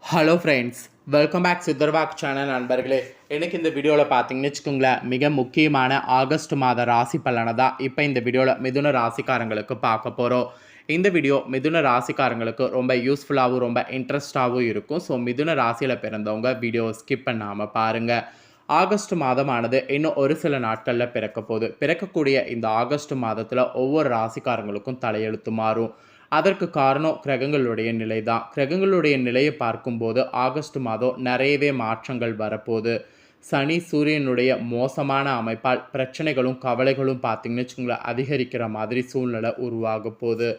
Hello friends, welcome back சித்தர்வாக் channel நண்பர்களே. எனக்கு இந்த வீடியோவில் பார்த்தீங்கன்னு வச்சுக்கோங்களேன், மிக முக்கியமான ஆகஸ்ட் மாத ராசி பலனை தான் இப்போ இந்த வீடியோவில் மிதுன ராசிக்காரங்களுக்கு பார்க்க போகிறோம். இந்த வீடியோ மிதுன ராசிக்காரங்களுக்கு ரொம்ப யூஸ்ஃபுல்லாகவும் ரொம்ப இன்ட்ரெஸ்டாகவும் இருக்கும். ஸோ மிதுன ராசியில் பிறந்தவங்க வீடியோ ஸ்கிப் பண்ணாமல் பாருங்கள். ஆகஸ்ட் மாதமானது இன்னும் ஒரு சில நாட்களில் பிறக்க போகுது. பிறக்கக்கூடிய இந்த ஆகஸ்ட் மாதத்தில் ஒவ்வொரு ராசிக்காரங்களுக்கும் தலையெழுத்து மாறும். அதற்கு காரணம் கிரகங்களுடைய நிலை தான். கிரகங்களுடைய நிலையை பார்க்கும்போது ஆகஸ்ட் மாதம் நிறையவே மாற்றங்கள் வரப்போகுது. சனி சூரியனுடைய மோசமான அமைப்பால் பிரச்சனைகளும் கவலைகளும் பார்த்திங்கன்னு வச்சுங்களேன் அதிகரிக்கிற மாதிரி சூழ்நிலை உருவாக போகுது.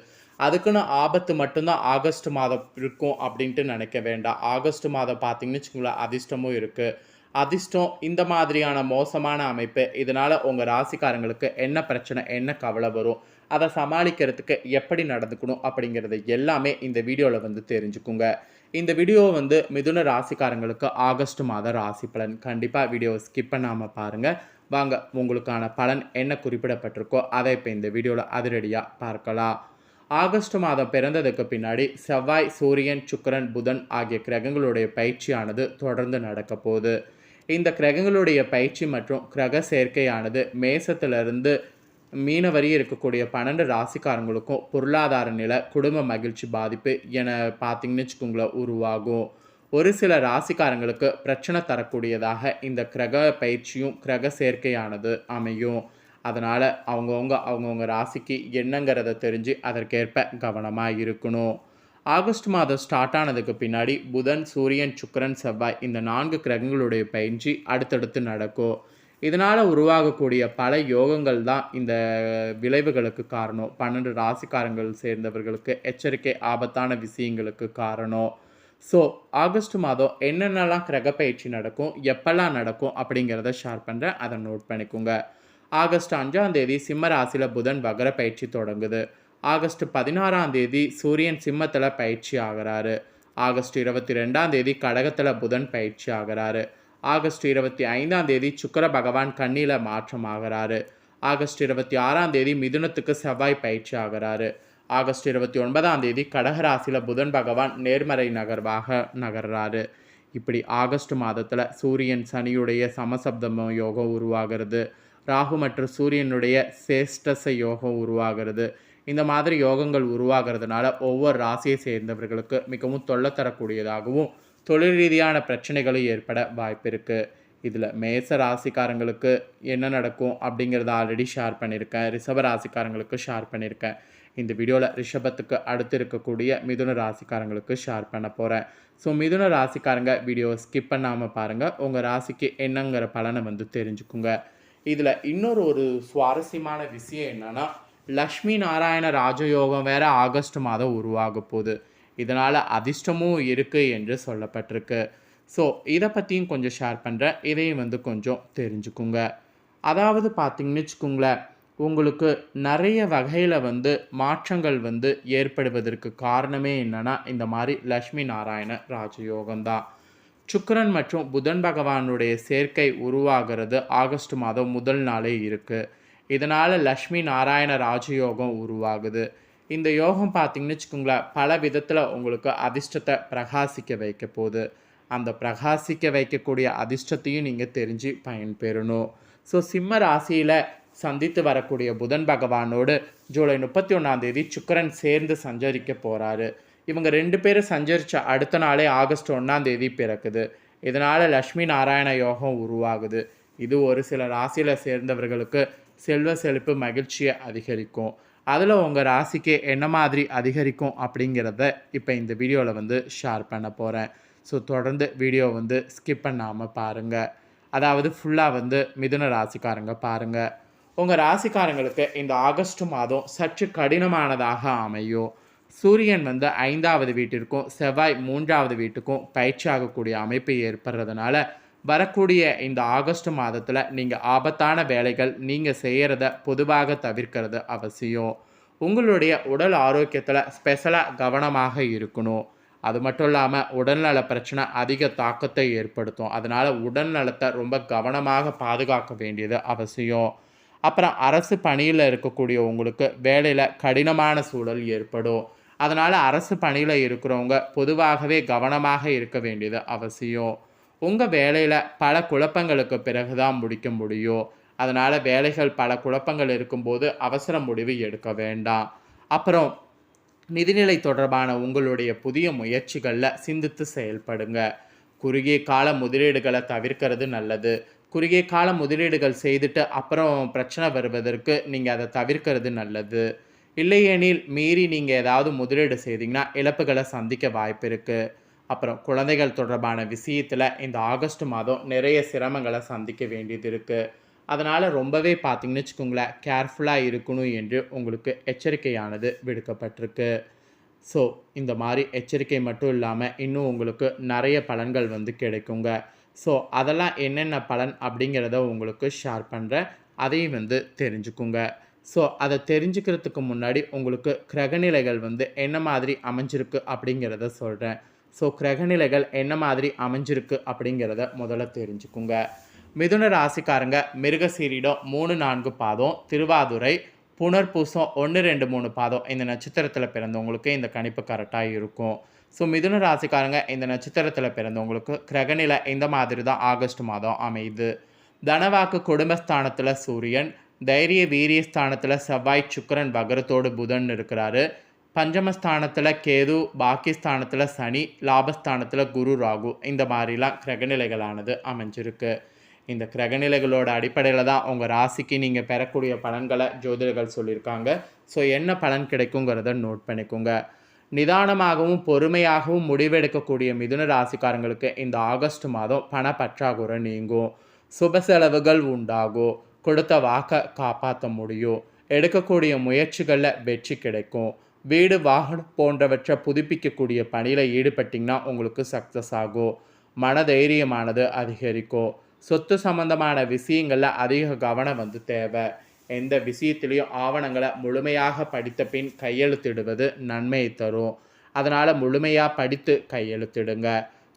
அதுக்குன்னு ஆபத்து மட்டும்தான் ஆகஸ்ட் மாதம் இருக்கும் அப்படின்ட்டு நினைக்க வேண்டாம். ஆகஸ்ட் மாதம் பார்த்திங்கன்னு வச்சுங்களேன் அதிர்ஷ்டமும் இருக்குது. அதிர்ஷ்டம் இந்த மாதிரியான மோசமான அமைப்பு இதனால் உங்கள் ராசிக்காரங்களுக்கு என்ன பிரச்சனை என்ன கவலை வரும், அதை சமாளிக்கிறதுக்கு எப்படி நடந்துக்கணும் அப்படிங்கிறது எல்லாமே இந்த வீடியோவில் தெரிஞ்சுக்குங்க. இந்த வீடியோ மிதுன ராசிக்காரங்களுக்கு ஆகஸ்ட் மாத ராசி பலன். கண்டிப்பாக வீடியோ ஸ்கிப் பண்ணாமல் பாருங்கள். வாங்க, உங்களுக்கான பலன் என்ன குறிப்பிடப்பட்டிருக்கோ அதை இப்போ இந்த வீடியோவில் அதிரடியாக பார்க்கலாம். ஆகஸ்ட் மாதம் பிறந்ததுக்கு பின்னாடி செவ்வாய் சூரியன் சுக்கிரன் புதன் ஆகிய கிரகங்களுடைய பயிற்சியானது தொடர்ந்து நடக்க போகுது. இந்த கிரகங்களுடைய பயிற்சி மற்றும் கிரக சேர்க்கையானது மேசத்திலிருந்து மீன வரி இருக்கக்கூடிய 12 ராசிக்காரங்களுக்கும் பொருளாதார நிலை குடும்ப மகிழ்ச்சி பாதிப்பு என பார்த்திங்கன்னு வச்சுக்கோங்களேன் உருவாகும். ஒரு சில ராசிக்காரங்களுக்கு பிரச்சனை தரக்கூடியதாக இந்த கிரக பயிற்சியும் கிரக சேர்க்கையானது அமையும். அதனால் அவங்கவுங்க ராசிக்கு என்னங்கிறத தெரிஞ்சு அதற்கேற்ப கவனமாக இருக்கணும். ஆகஸ்ட் மாதம் ஸ்டார்ட் ஆனதுக்கு பின்னாடி புதன் சூரியன் சுக்கிரன் செவ்வாய் இந்த 4 கிரகங்களுடைய பயிற்சி அடுத்தடுத்து நடக்கும். இதனால் உருவாகக்கூடிய பல யோகங்கள் தான் இந்த விளைவுகளுக்கு காரணம். 12 ராசிக்காரங்கள் சேர்ந்தவர்களுக்கு எச்சரிக்கை ஆபத்தான விஷயங்களுக்கு காரணம். ஸோ ஆகஸ்ட் மாதம் என்னென்னலாம் கிரக பயிற்சி நடக்கும், எப்பெல்லாம் நடக்கும் அப்படிங்கிறத ஷேர் பண்ணுறேன். அதை நோட் பண்ணிக்கோங்க. ஆகஸ்ட் 5ஆம் தேதி சிம்ம ராசியில் புதன் வக்ர பயிற்சி தொடங்குது. ஆகஸ்ட் 16ஆம் தேதி சூரியன் சிம்மத்தில் பயிற்சி ஆகிறாரு. ஆகஸ்ட் 22ஆம் தேதி கடகத்தில் புதன் பயிற்சி ஆகிறாரு. ஆகஸ்ட் 25ஆம் தேதி சுக்கிர பகவான் கன்னியில் மாற்றம் ஆகிறாரு. ஆகஸ்ட் 26ஆம் தேதி மிதுனத்துக்கு செவ்வாய் பயிற்சி ஆகிறாரு. ஆகஸ்ட் 29ஆம் தேதி கடகராசியில் புதன் பகவான் நேர்மறை நகர்வாக நகர்றாரு. இப்படி ஆகஸ்ட் மாதத்தில் சூரியன் சனியுடைய சமசப்தம யோகம் உருவாகிறது. ராகு மற்றும் சூரியனுடைய சேஷ்டச யோகம் உருவாகிறது. இந்த மாதிரி யோகங்கள் உருவாகிறதுனால ஒவ்வொரு ராசியை சேர்ந்தவர்களுக்கு மிகவும் தொல்லை தரக்கூடியதாகவும் தொழில் ரீதியான பிரச்சனைகளும் ஏற்பட வாய்ப்பு இருக்குது. இதில் மேச ராசிக்காரங்களுக்கு என்ன நடக்கும் அப்படிங்கிறத ஆல்ரெடி ஷேர் பண்ணியிருக்கேன். ரிஷப ராசிக்காரங்களுக்கு ஷேர் பண்ணியிருக்கேன். இந்த வீடியோவில் ரிஷபத்துக்கு அடுத்து இருக்கக்கூடிய மிதுன ராசிக்காரங்களுக்கு ஷேர் பண்ண போகிறேன். ஸோ மிதுன ராசிக்காரங்க வீடியோ ஸ்கிப் பண்ணாமல் பாருங்கள். உங்கள் ராசிக்கு என்னங்கிற பலனை தெரிஞ்சுக்குங்க. இதில் இன்னொரு சுவாரஸ்யமான விஷயம் என்னென்னா, லக்ஷ்மி நாராயண ராஜயோகம் வேறு ஆகஸ்ட் மாதம் உருவாக போகுது. இதனால் அதிர்ஷ்டமும் இருக்குது என்று சொல்லப்பட்டிருக்கு. ஸோ இதை பற்றியும் கொஞ்சம் ஷேர் பண்ணுறேன். இதையும் கொஞ்சம் தெரிஞ்சுக்குங்க. அதாவது பார்த்திங்கன்னு வச்சுக்கோங்களேன், உங்களுக்கு நிறைய வகையில் மாற்றங்கள் ஏற்படுவதற்கு காரணமே என்னென்னா இந்த மாதிரி லக்ஷ்மி நாராயண ராஜயோகம் தான். சுக்கிரன் மற்றும் புதன் பகவானுடைய சேர்க்கை உருவாகிறது ஆகஸ்ட் மாதம் முதல் நாளே இருக்குது. இதனால் லக்ஷ்மி நாராயண ராஜயோகம் உருவாகுது. இந்த யோகம் பார்த்திங்கன்னு வச்சுக்கோங்களேன் பல விதத்தில் உங்களுக்கு அதிர்ஷ்டத்தை பிரகாசிக்க வைக்க போகுது. அந்த பிரகாசிக்க வைக்கக்கூடிய அதிர்ஷ்டத்தையும் நீங்கள் தெரிஞ்சு பயன்பெறணும். ஸோ சிம்ம ராசியில் சந்தித்து வரக்கூடிய புதன் பகவானோடு ஜூலை 31ஆம் தேதி சுக்கிரன் சேர்ந்து சஞ்சரிக்க போகிறாரு. இவங்க 2 பேரும் சஞ்சரித்த அடுத்த நாளே ஆகஸ்ட் 1ஆம் தேதி பிறக்குது. இதனால் லக்ஷ்மி நாராயண யோகம் உருவாகுது. இது ஒரு சில ராசியில் சேர்ந்தவர்களுக்கு செல்வ செழிப்பு மகிழ்ச்சியை அதிகரிக்கும். அதில் உங்கள் ராசிக்கு என்ன மாதிரி அதிகரிக்கும் அப்படிங்கிறத இப்போ இந்த வீடியோவில் ஷேர் பண்ண போகிறேன். ஸோ தொடர்ந்து வீடியோ ஸ்கிப் பண்ணாமல் பாருங்கள். அதாவது ஃபுல்லாக மிதுன ராசிக்காரங்க பாருங்கள். உங்கள் ராசிக்காரங்களுக்கு இந்த ஆகஸ்ட் மாதம் சற்று கடினமானதாக அமையும். சூரியன் 5ஆவது வீட்டிற்கும் செவ்வாய் 3ஆவது வீட்டுக்கும் பயிற்சி ஆகக்கூடிய அமைப்பு ஏற்படுறதுனால வரக்கூடிய இந்த ஆகஸ்ட் மாதத்தில் நீங்கள் ஆபத்தான வேலைகள் நீங்கள் செய்கிறத பொதுவாக தவிர்க்கிறது அவசியம். உங்களுடைய உடல் ஆரோக்கியத்தில் ஸ்பெஷலாக கவனமாக இருக்கணும். அது மட்டும் இல்லாமல் உடல்நல பிரச்சனை அதிக தாக்கத்தை ஏற்படுத்தும். அதனால் உடல்நலத்தை ரொம்ப கவனமாக பாதுகாக்க வேண்டியது அவசியம். அப்புறம் அரசு பணியில் இருக்கக்கூடிய உங்களுக்கு வேலையில் கடினமான சூழல் ஏற்படும். அதனால் அரசு பணியில் இருக்கிறவங்க பொதுவாகவே கவனமாக இருக்க வேண்டியது அவசியம். உங்கள் வேலையில் பல குழப்பங்களுக்கு பிறகு தான் முடிக்க முடியும். அதனால் வேலைகள் பல குழப்பங்கள் இருக்கும்போது அவசர முடிவு எடுக்க வேண்டாம். அப்புறம் நிதிநிலை தொடர்பான உங்களுடைய புதிய முயற்சிகளில் சிந்தித்து செயல்படுங்க. குறுகிய கால முதலீடுகளை தவிர்க்கிறது நல்லது. குறுகிய கால முதலீடுகள் செய்துட்டு அப்புறம் பிரச்சனை வருவதற்கு நீங்கள் அதை தவிர்க்கிறது நல்லது. இல்லையெனில் மீறி நீங்கள் ஏதாவது முதலீடு செய்தீங்கன்னா இழப்புகளை சந்திக்க வாய்ப்பு இருக்குது. அப்புறம் குழந்தைகள் தொடர்பான விஷயத்தில் இந்த ஆகஸ்ட் மாதம் நிறைய சிரமங்களை சந்திக்க வேண்டியது இருக்குது. அதனால் ரொம்பவே பார்த்தீங்கன்னு வச்சுக்கோங்களேன், கேர்ஃபுல்லாக இருக்கணும் என்று உங்களுக்கு எச்சரிக்கையானது விடுக்கப்பட்டிருக்கு. ஸோ இந்த மாதிரி எச்சரிக்கை மட்டும் இல்லாமல் இன்னும் உங்களுக்கு நிறைய பலன்கள் கிடைக்குங்க. ஸோ அதெல்லாம் என்னென்ன பலன் அப்படிங்கிறத உங்களுக்கு ஷேர் பண்ணுறேன். அதையும் தெரிஞ்சுக்குங்க. ஸோ அதை தெரிஞ்சுக்கிறதுக்கு முன்னாடி உங்களுக்கு கிரகநிலைகள் என்ன மாதிரி அமைஞ்சிருக்கு அப்படிங்கிறத சொல்கிறேன். ஸோ கிரகநிலைகள் என்ன மாதிரி அமைஞ்சிருக்கு அப்படிங்கிறத முதல்ல தெரிஞ்சுக்குங்க. மிதுன ராசிக்காரங்க மிருகசீரிடம் 3, 4 பாதம், திருவாதுரை, புனர்பூசம் 1, 2, 3 பாதம் இந்த நட்சத்திரத்தில் பிறந்தவங்களுக்கு இந்த கணிப்பு கரெக்டாக இருக்கும். ஸோ மிதுன ராசிக்காரங்க இந்த நட்சத்திரத்தில் பிறந்தவங்களுக்கு கிரகநிலை இந்த மாதிரி தான் ஆகஸ்ட் மாதம் அமையுது. தனவாக்கு குடும்பஸ்தானத்தில் சூரியன், தைரிய வீரிய ஸ்தானத்தில் செவ்வாய், சுக்கிரன் வகரத்தோடு புதன் இருக்கிறாரு. பஞ்சமஸ்தானத்தில் கேது, பாக்கியஸ்தானத்தில் சனி, லாபஸ்தானத்தில் குரு, ராகு இந்த மாதிரிலாம் கிரகநிலைகளானது அமைஞ்சிருக்கு. இந்த கிரகநிலைகளோட அடிப்படையில் தான் உங்கள் ராசிக்கு நீங்கள் பெறக்கூடிய பலன்களை ஜோதிடர்கள் சொல்லியிருக்காங்க. ஸோ என்ன பலன் கிடைக்குங்கிறத நோட் பண்ணிக்கோங்க. நிதானமாகவும் பொறுமையாகவும் முடிவெடுக்கக்கூடிய மிதுன ராசிக்காரங்களுக்கு இந்த ஆகஸ்ட் மாதம் பண பற்றாக்குறை நீங்கும். சுப செலவுகள் உண்டாகும். கொடுத்த வாக்கை காப்பாற்ற முடியும். எடுக்கக்கூடிய முயற்சிகளில் வெற்றி கிடைக்கும். வீடு, வாகனம் போன்றவற்றை புதுப்பிக்கக்கூடிய பணியில் ஈடுபட்டிங்கன்னா உங்களுக்கு சக்ஸஸ் ஆகும். மனதைரியமானது அதிகரிக்கும். சொத்து சம்பந்தமான விஷயங்களில் அதிக கவனம் தேவை. எந்த விஷயத்திலையும் ஆவணங்களை முழுமையாக படித்த பின் கையெழுத்திடுவது நன்மையை தரும். அதனால் முழுமையாக படித்து கையெழுத்திடுங்க.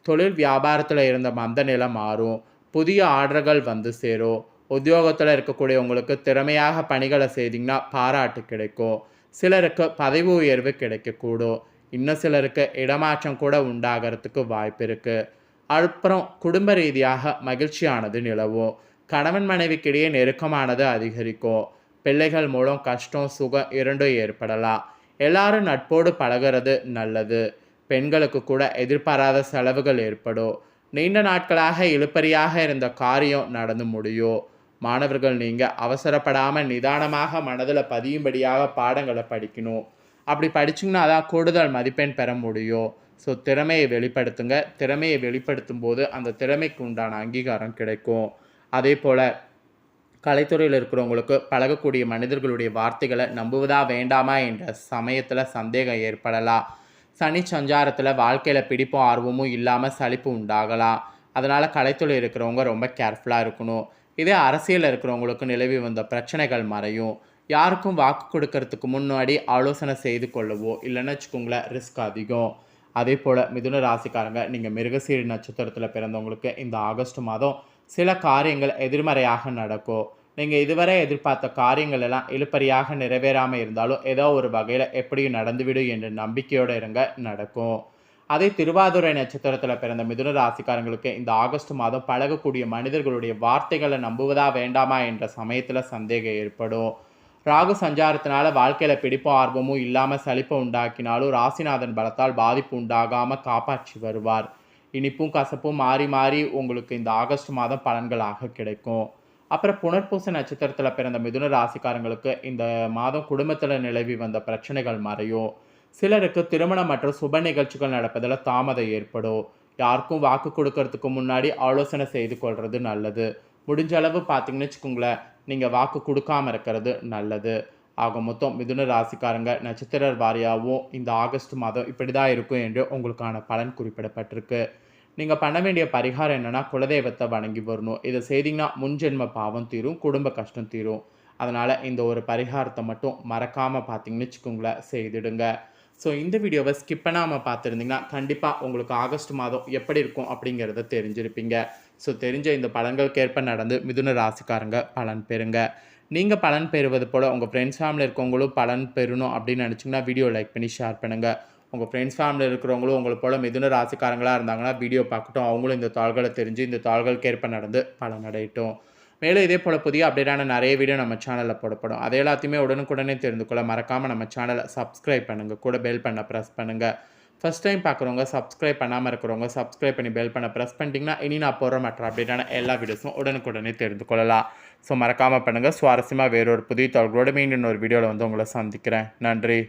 தொழில் வியாபாரத்தில் இருந்த மந்த நிலை மாறும். புதிய ஆர்டர்கள் சேரும். உத்தியோகத்தில் இருக்கக்கூடியவங்களுக்கு திறமையாக பணிகளை செய்திங்கன்னா பாராட்டு கிடைக்கும். சிலருக்கு பதவி உயர்வு கிடைக்கக்கூடும். இன்னும் சிலருக்கு இடமாற்றம் கூட உண்டாகிறதுக்கு வாய்ப்பு இருக்குது. அப்புறம் குடும்ப ரீதியாக மகிழ்ச்சியானது நிலவும். கணவன் மனைவிக்கிடையே நெருக்கமானது அதிகரிக்கும். பிள்ளைகள் மூலம் கஷ்டம், சுகம் இரண்டும் ஏற்படலாம். எல்லாரும் நட்போடு பழகிறது நல்லது. பெண்களுக்கு கூட எதிர்பாராத செலவுகள் ஏற்படும். நீண்ட நாட்களாக இழுபறியாக இருந்த காரியம் நடந்து முடியும். மாணவர்கள் நீங்கள் அவசரப்படாமல் நிதானமாக மனதில் பதியும்படியாக பாடங்களை படிக்கணும். அப்படி படிச்சிங்கன்னா தான் கூடுதல் மதிப்பெண் பெற முடியும். ஸோ திறமையை வெளிப்படுத்துங்க. திறமையை வெளிப்படுத்தும் போது அந்த திறமைக்கு உண்டான அங்கீகாரம் கிடைக்கும். அதே போல் கலைத்துறையில் இருக்கிறவங்களுக்கு பழகக்கூடிய மனிதர்களுடைய வார்த்தைகளை நம்புவதா வேண்டாமா என்ற சமயத்தில் சந்தேகம் ஏற்படலாம். சனி சஞ்சாரத்தில் வாழ்க்கையில் பிடிப்பும் ஆர்வமும் இல்லாமல் சலிப்பு உண்டாகலாம். அதனால் கலைத்துறையில் இருக்கிறவங்க ரொம்ப கேர்ஃபுல்லாக இருக்கணும். இதே அரசியலில் இருக்கிறவங்களுக்கு நிலவி வந்த பிரச்சனைகள் மறையும். யாருக்கும் வாக்கு கொடுக்கறதுக்கு முன்னாடி ஆலோசனை செய்து கொள்ளவோ இல்லைன்னு வச்சுக்கோங்களேன், ரிஸ்க் அதிகம். அதே போல் மிதுன ராசிக்காரங்க நீங்கள் மிருகசீரி நட்சத்திரத்தில் பிறந்தவங்களுக்கு இந்த ஆகஸ்ட் மாதம் சில காரியங்கள் எதிர்மறையாக நடக்கும். நீங்கள் இதுவரை எதிர்பார்த்த காரியங்கள் எல்லாம் இழுபறியாக நிறைவேறாமல் இருந்தாலும் ஏதோ ஒரு வகையில் எப்படியும் நடந்துவிடும் என்ற நம்பிக்கையோடு இருங்க, நடக்கும். அதே திருவாதுரை நட்சத்திரத்தில் பிறந்த மிதுன ராசிக்காரங்களுக்கு இந்த ஆகஸ்ட் மாதம் பழகக்கூடிய மனிதர்களுடைய வார்த்தைகளை நம்புவதா வேண்டாமா என்ற சமயத்தில் சந்தேகம் ஏற்படும். ராகு சஞ்சாரத்தினால வாழ்க்கையில் பிடிப்பும் ஆர்வமும் இல்லாமல் சலிப்பை உண்டாக்கினாலும் ராசிநாதன் பலத்தால் பாதிப்பு உண்டாகாமல் காப்பாற்றி வருவார். இனிப்பும் கசப்பும் மாறி மாறி உங்களுக்கு இந்த ஆகஸ்ட் மாதம் பலன்களாக கிடைக்கும். அப்புறம் புனர்பூச நட்சத்திரத்தில் பிறந்த மிதுன ராசிக்காரங்களுக்கு இந்த மாதம் குடும்பத்தில் நிலவி வந்த பிரச்சனைகள் மறையும். சிலருக்கு திருமணம் மற்றும் சுப நிகழ்ச்சிகள் நடப்பதில் தாமதம் ஏற்படும். யாருக்கும் வாக்கு கொடுக்கறதுக்கு முன்னாடி ஆலோசனை செய்து கொள்வது நல்லது. முடிஞ்ச அளவு பார்த்தீங்கன்னு வச்சுக்கோங்களேன், நீங்கள் வாக்கு கொடுக்காமல் இருக்கிறது நல்லது. ஆக மொத்தம் மிதுன ராசிக்காரங்க நட்சத்திர வாரியாகவும் இந்த ஆகஸ்ட் மாதம் இப்படி தான் இருக்கும் என்று உங்களுக்கான பலன் குறிப்பிடப்பட்டிருக்கு. நீங்கள் பண்ண வேண்டிய பரிகாரம் என்னென்னா, குலதெய்வத்தை வணங்கி வரணும். இதை செய்திங்கன்னா முன்ஜென்ம பாவம் தீரும், குடும்ப கஷ்டம் தீரும். அதனால் இந்த ஒரு பரிகாரத்தை மட்டும் மறக்காமல் பார்த்தீங்கன்னு வச்சுக்கோங்களேன், செய்திடுங்க. ஸோ இந்த வீடியோவை ஸ்கிப் பண்ணாமல் பார்த்துருந்தீங்கன்னா கண்டிப்பாக உங்களுக்கு ஆகஸ்ட் மாதம் எப்படி இருக்கும் அப்படிங்கிறத தெரிஞ்சிருப்பீங்க. ஸோ தெரிஞ்ச இந்த பலன்களுக்கேற்ப நடந்து மிதுன ராசிக்காரங்க பலன் பெறுங்க. நீங்கள் பலன் பெறுவது போல் உங்கள் ஃப்ரெண்ட்ஸ் ஃபேமிலியில் இருக்கவங்களும் பலன் பெறணும் அப்படின்னு நினச்சிங்கன்னா வீடியோ லைக் பண்ணி ஷேர் பண்ணுங்கள். உங்கள் ஃப்ரெண்ட்ஸ் ஃபேமிலியில் இருக்கிறவங்களும் உங்களை போல் மிதுன ராசிக்காரங்களாக இருந்தாங்கன்னா வீடியோ பார்க்கட்டும், அவங்களும் இந்த தாள்களை தெரிஞ்சு இந்த தாள்களுக்கு ஏற்ப நடந்து பலன் அடையட்டும். மேலும் இதே போல் புதிய அப்டேட்டான நிறைய வீடியோ நம்ம சேனலில் போடப்படும். அது எல்லாத்தையுமே உடனுக்குடனே தெரிந்து கொள்ள மறக்காமல் நம்ம சேனலை சப்ஸ்கிரைப் பண்ணுங்கள், கூட பெல் பண்ண ப்ரெஸ் பண்ணுங்கள். ஃபஸ்ட் டைம் பார்க்குறவங்க, சப்ஸ்கிரைப் பண்ணாமல் இருக்கிறவங்க சப்ஸ்கிரைப் பண்ணி பெல் பண்ண ப்ரெஸ் பண்ணிட்டீங்கன்னா இனி நான் போடுற மற்ற அப்டேட்டான எல்லா வீடியோஸும் உடனுக்குடனே தெரிந்து கொள்ளலாம். ஸோ மறக்காமல் பண்ணுங்கள். சுவாரஸ்யமாக வேறொரு புதிய தகவலோடு மீண்டும் ஒரு வீடியோவில் வந்து உங்களை சந்திக்கிறேன். நன்றி.